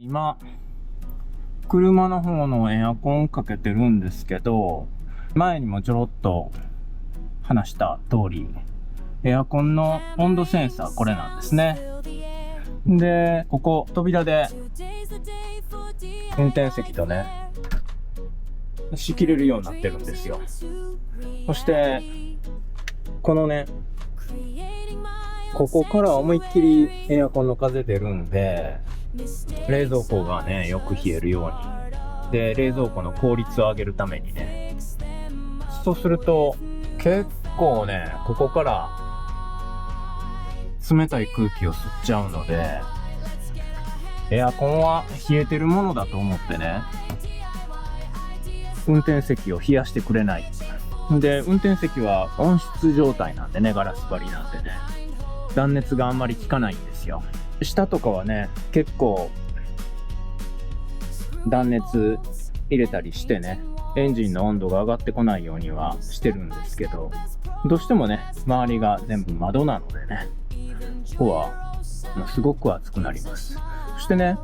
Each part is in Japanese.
今、車の方のエアコンかけてるんですけど、前にもちょろっと話した通り、エアコンの温度センサーこれなんですね。で、ここ扉で運転席とね、仕切れるようになってるんですよ。そして、このね、ここから思いっきりエアコンの風出るんで、冷蔵庫がね、よく冷えるように。で、冷蔵庫の効率を上げるためにね。そうすると、結構ね、ここから冷たい空気を吸っちゃうので、エアコンは冷えてるものだと思ってね、運転席を冷やしてくれない。で、運転席は温室状態なんでね、ガラス張りなんでね、断熱があんまり効かないんですよ。下とかはね、結構断熱入れたりしてね、エンジンの温度が上がってこないようにはしてるんですけど、どうしてもね、周りが全部窓なのでね、ここはもうすごく暑くなります。そしてね、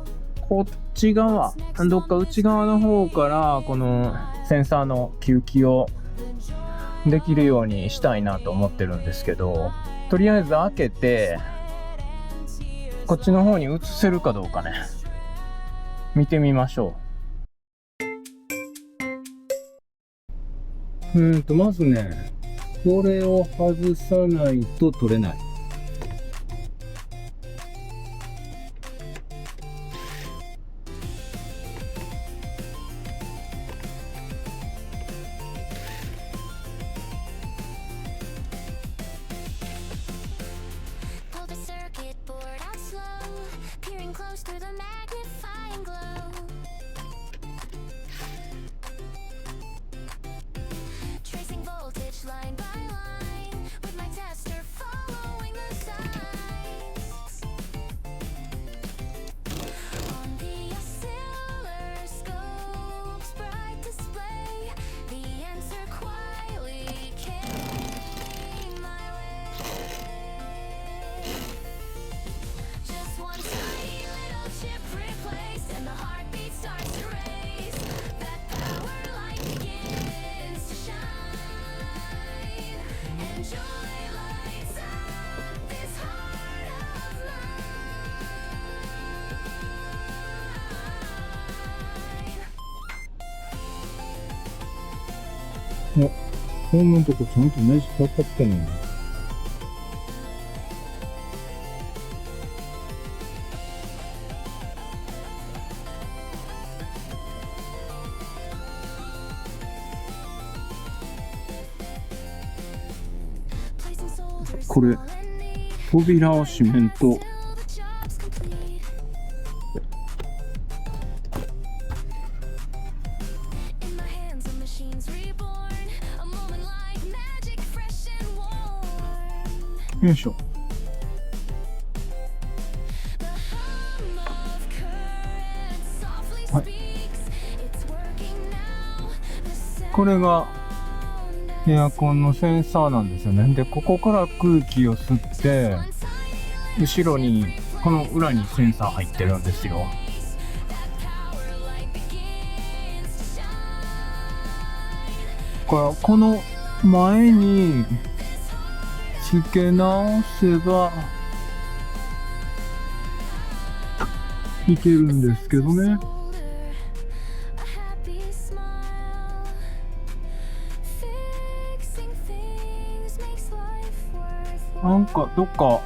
こっち側、どっか内側の方からこのセンサーの吸気をできるようにしたいなと思ってるんですけど、とりあえず開けて、こっちの方に移せるかどうかね、見てみましょう。まずね、これを外さないと取れない。こんなとこちゃんとネジかかってない。これ、扉を閉めんと、よいしょ。はい。これがエアコンのセンサーなんですよね。で、ここから空気を吸って、後ろに、この裏にセンサー入ってるんですよ。この前に付け直せばいけるんですけどね。なんかどっかこ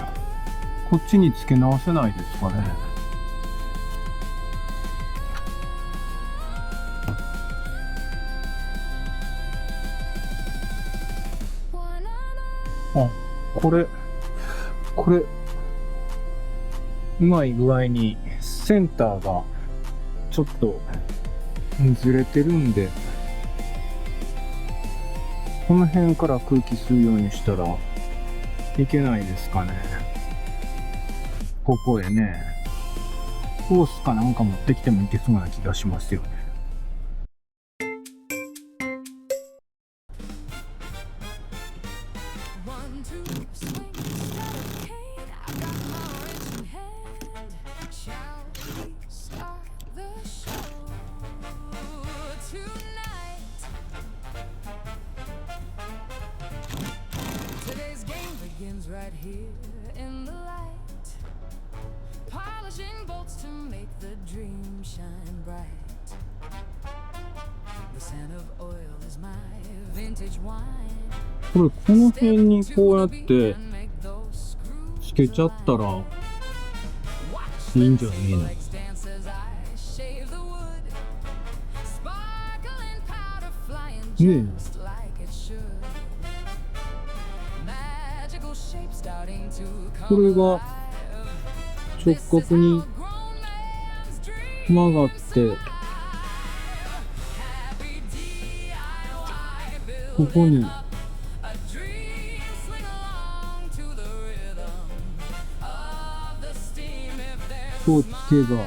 っちに付け直せないですかね。あ、これうまい具合にセンターがちょっとずれてるんで、この辺から空気吸うようにしたらいけないですかね。ここへね、ホースかなんか持ってきてもいけそうな気がしますよね。here in the light, polishing bolts to make the dream shine bright. The scent of oil is my vintage wine. これこの辺にこうやってつけちゃったらいいんじゃねえの。ねえ。これが直角に曲がってここにこうつけば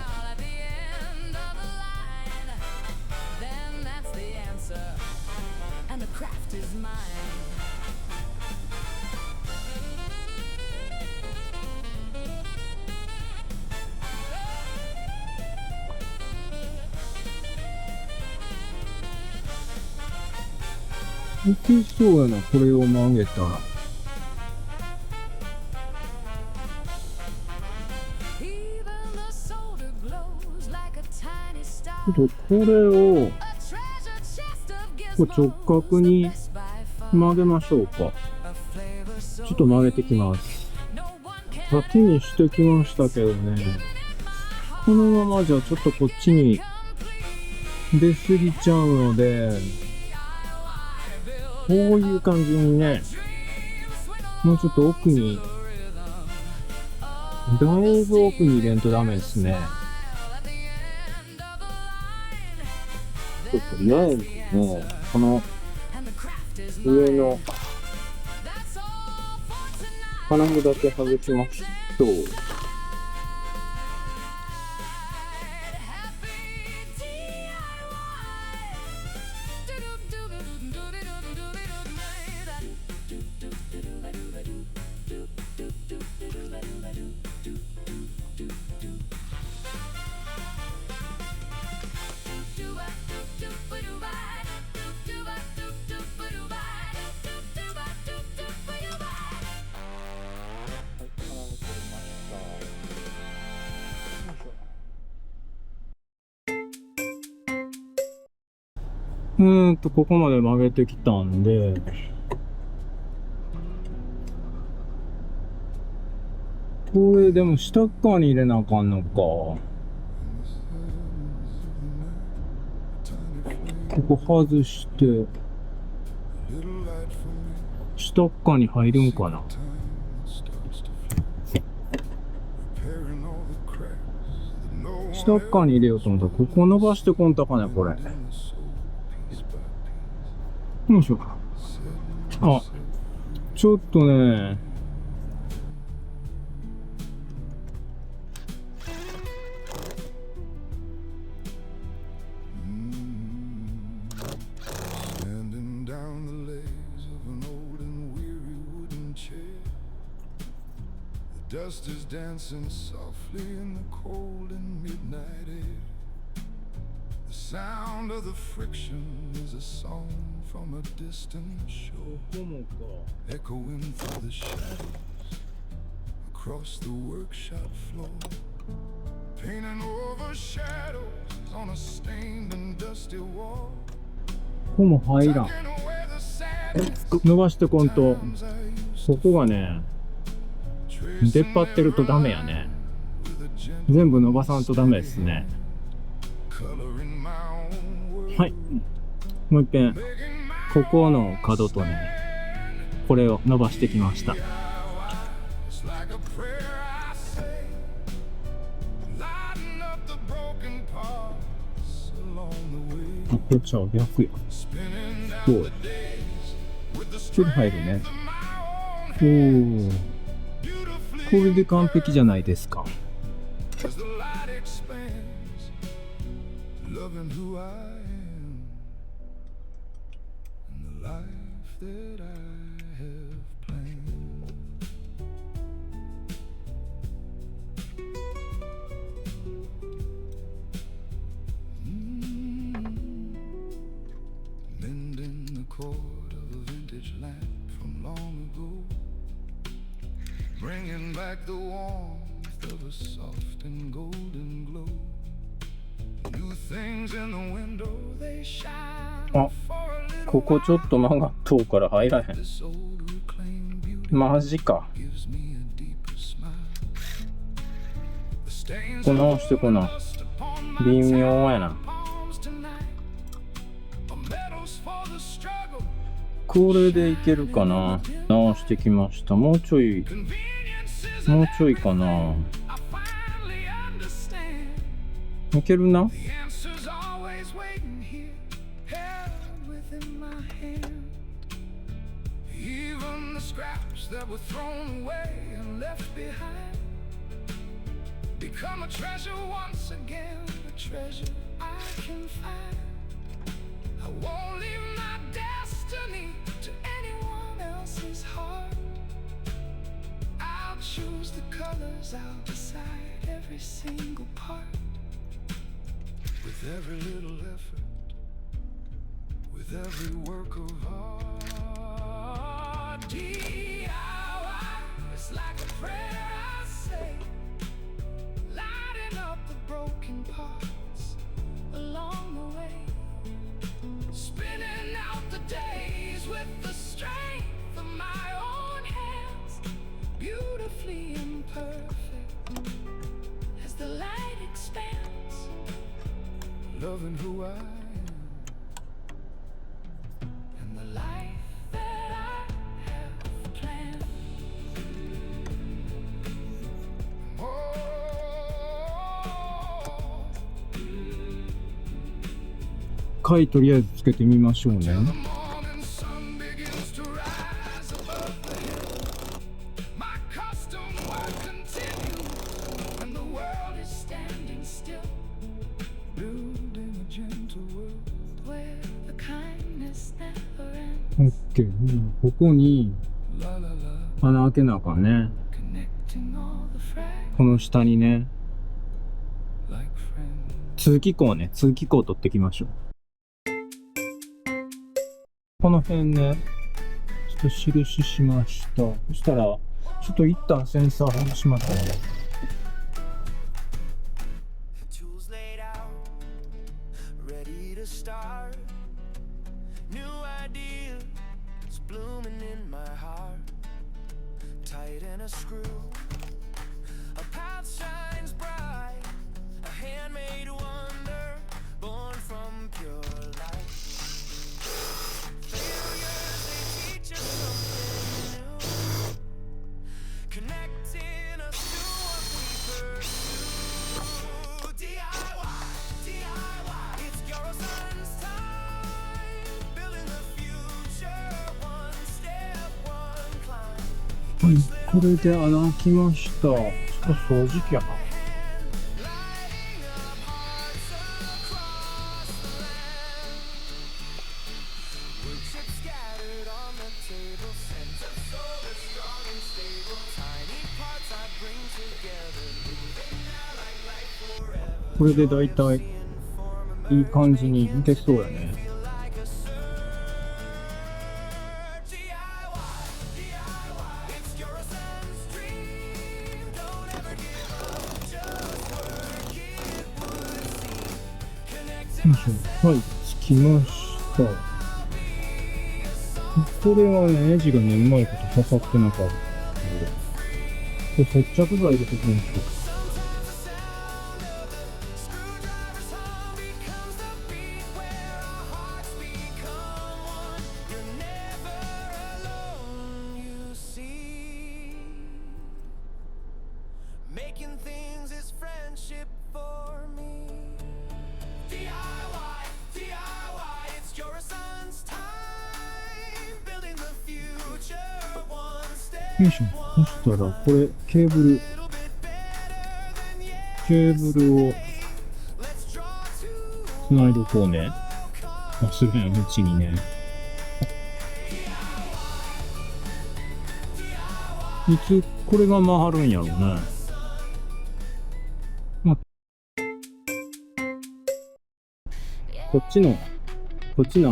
いけそうやな、これを曲げたら。ちょっとこれをこう直角に曲げましょうか。ちょっと曲げてきます。縦にしてきましたけどね、このままじゃちょっとこっちに出過ぎちゃうので、こういう感じにね、もうちょっと奥に、だいぶ奥に入れんとダメですね。ちょっと嫌やね、この上の金具だけ外しましょう。ここまで曲げてきたんで、これでも下側に入れなあかんのか。ここ外して、下側に入るんかな。下側に入れようと思ったら、ここ伸ばしてこんとかね、これ。よいしょ。あ、ちょっとね、Dust is dancing softly in the cold and midnight air. The sound of the friction is a song from a distant shore, echoing through the shadows across the workshop floor, painting over shadows on a stained and dusty wall. ここも入らん。伸ばしてこんと、ここがね、出っ張ってるとダメやね。全部伸ばさんとダメですね。はい。もう一遍、ここの角とね、これを伸ばしてきました。あ、こっちは逆や。すごい。ちょっと入るね。おー。これで完璧じゃないですか。the warmth of a soft and golden glow. New things in the window, they shine あ、 for a little ここちょっと曲がっとうから入らへん。 This old reclaimed beauty マジか。 gives me a deeper smile. The stains こ of 直してこな。 rust upon 微 my 妙やな。 palms tonight are medals for the struggle. これでいけるかな。直してきました。もうちょい、 Convenience is も an うちょいかな。 I finally understand. いけるな。 The answer's always waiting here, held within my hand. Even the scraps that were thrown away and left behind become a treasure once again, a treasure I can find. I won't leave my destiny to anyone else's heart. I'll choose the colors, I'll decide every single part. With every little effort, with every work of art, DIY is like a prayer I say, lighting up the broken parts along the way, spinning out the days with the strength of my own hands, beautifully imperfect as the light expands. Loving who I am and the life that I have planned. Oh, 貝とりあえずつけてみましょうね。 the morning sun begins to rise above the hill. My custom work continues when the world is standing still. Building a gentle world where the kindness never ends. オッケー。ここに La la la, 穴開けなあかんね。 connecting all the fragments この下にね。 like friends. 通気口ね。通気口取ってきましょう。この辺ね、ちょっと印しました。そしたら、ちょっと一旦センサー外しますね。 Tools laid out, ready to start. New ideas blooming in my heart. Tighten a screw, a path shines bright. A handmade wonder, born from pure light. Failures, they teach us something new, connecting us to what we pursue. DIY, it's your son's time, building the future, one step, one climb. はい、これで穴開きました。ちょっと掃除機やな。 Lighting up hearts across the land. Wood chips scattered on the table, sense of soul is strong and stable. Tiny parts I bring together, moving now like life forever. これでだいたいいい感じにいけそうやね。 Feel like a surge. DIY, it's your son's dream. Don't ever give up, just work it would seem. Connecting よいしょ。はい、つきました。これはね、ネジがね、うまいこと刺さってなかった。これ接着剤入れておきましょう。 Screwdriver's hum becomes the beat where our hearts become one. You're never alone, you see. Making things is friendship for me. DIY, it's your son's time. Building the future, one step, よいしょ。そしたら、これ、ケーブル、 little bit better than yet. ケーブルを Let's draw to つないでおこうね。忘れないうちにね。いつ、これが回るんやろうね。まあ、こっちの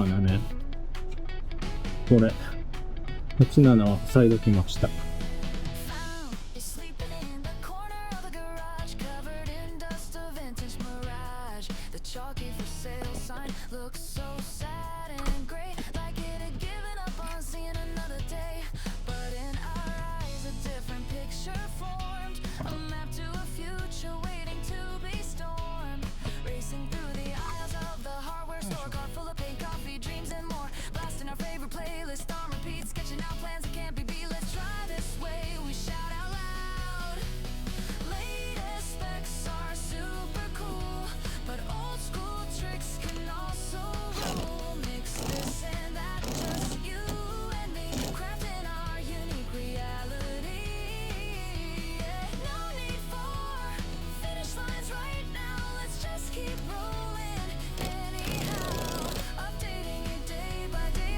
穴ね。これ。こっちの穴は塞いどきました。 Is sleeping in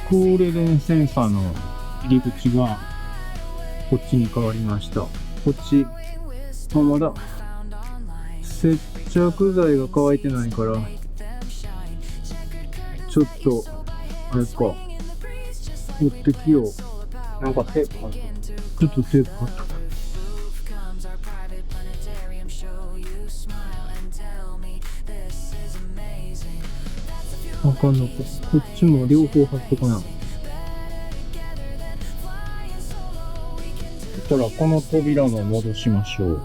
クールレンセンサーの入り口がこっちに変わりました。こっち、まだ接着剤が乾いてないから、ちょっと、あれか、持ってきよう。なんかテープ貼った。ちょっとテープ貼った。あかんのか。こっちも両方貼っとかな。そしたらこの扉も戻しましょう。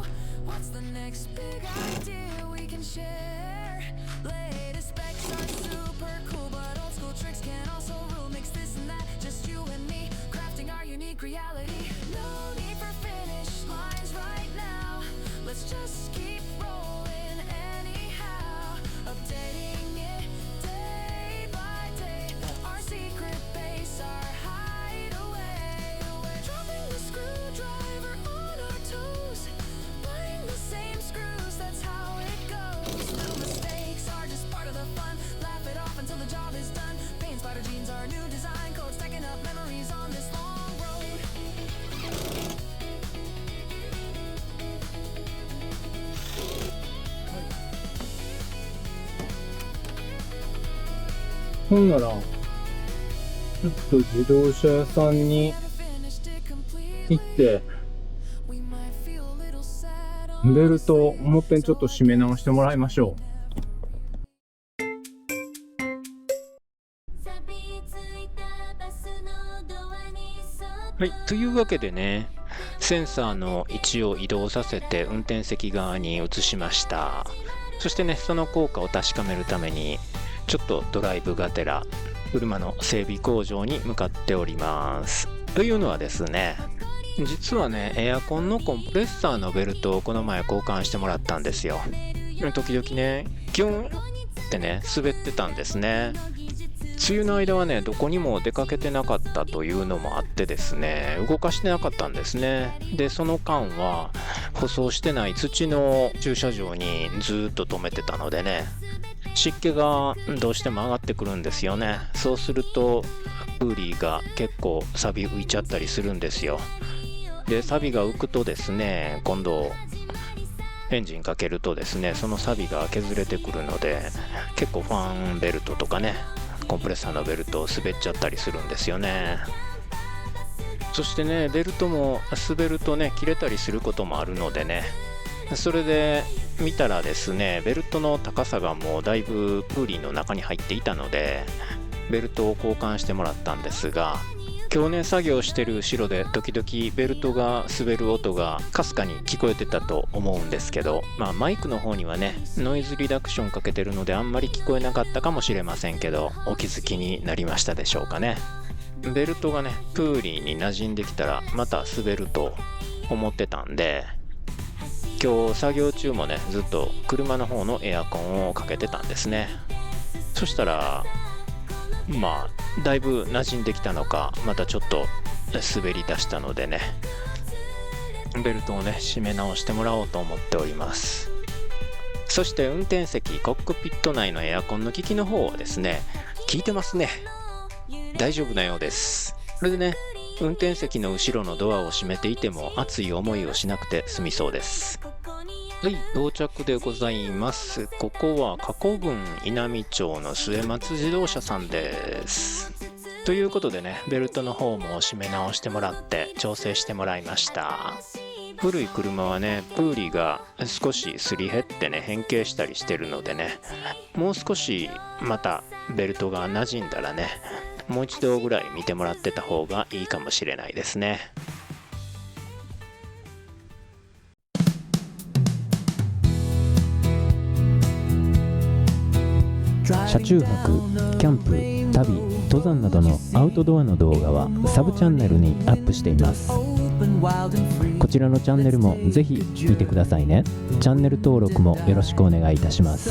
ほんなら、ちょっと自動車屋さんに行って、ベルトをもっぺんちょっと締め直してもらいましょはい、というわけでね、センサーの位置を移動させて運転席側に移しました。そしてね、その効果を確かめるためにちょっとドライブがてら車の整備工場に向かっております。というのはですね、実はね、エアコンのコンプレッサーのベルトをこの前交換してもらったんですよ。時々ね、ギュンってね、滑ってたんですね。梅雨の間はね、どこにも出かけてなかったというのもあってですね、動かしてなかったんですね。で、その間は舗装してない土の駐車場にずっと止めてたのでね、湿気がどうしても上がってくるんですよね。そうするとプーリーが結構錆浮いちゃったりするんですよ。で、錆が浮くとですね、今度エンジンかけるとですね、その錆が削れてくるので、結構ファンベルトとかね、コンプレッサーのベルト滑っちゃったりするんですよね。そしてね、ベルトも滑るとね、切れたりすることもあるのでね、それで見たらですね、ベルトの高さがもうだいぶプーリーの中に入っていたので、ベルトを交換してもらったんですが、今日ね、作業してる後ろで時々ベルトが滑る音がかすかに聞こえてたと思うんですけど、マイクの方にはね、ノイズリダクションかけてるのであんまり聞こえなかったかもしれませんけど、お気づきになりましたでしょうかね。ベルトがね、プーリーに馴染んできたらまた滑ると思ってたんで、今日作業中もね、ずっと車の方のエアコンをかけてたんですね。そしたらだいぶ馴染んできたのか、またちょっと滑り出したのでね、ベルトをね、締め直してもらおうと思っております。そして運転席、コックピット内のエアコンの機器の方はですね、効いてますね。大丈夫なようです。これでね、運転席の後ろのドアを閉めていても熱い思いをしなくて済みそうです。はい、到着でございます。ここは加古郡稲美町の末松自動車さんです。ということでね、ベルトの方も締め直してもらって調整してもらいました。古い車はね、プーリーが少しすり減ってね、変形したりしてるのでね、もう少しまたベルトが馴染んだらね、もう一度ぐらい見てもらってた方がいいかもしれないですね。車中泊、キャンプ、旅、登山などのアウトドアの動画はサブチャンネルにアップしています。こちらのチャンネルもぜひ見てくださいね。チャンネル登録もよろしくお願いいたします。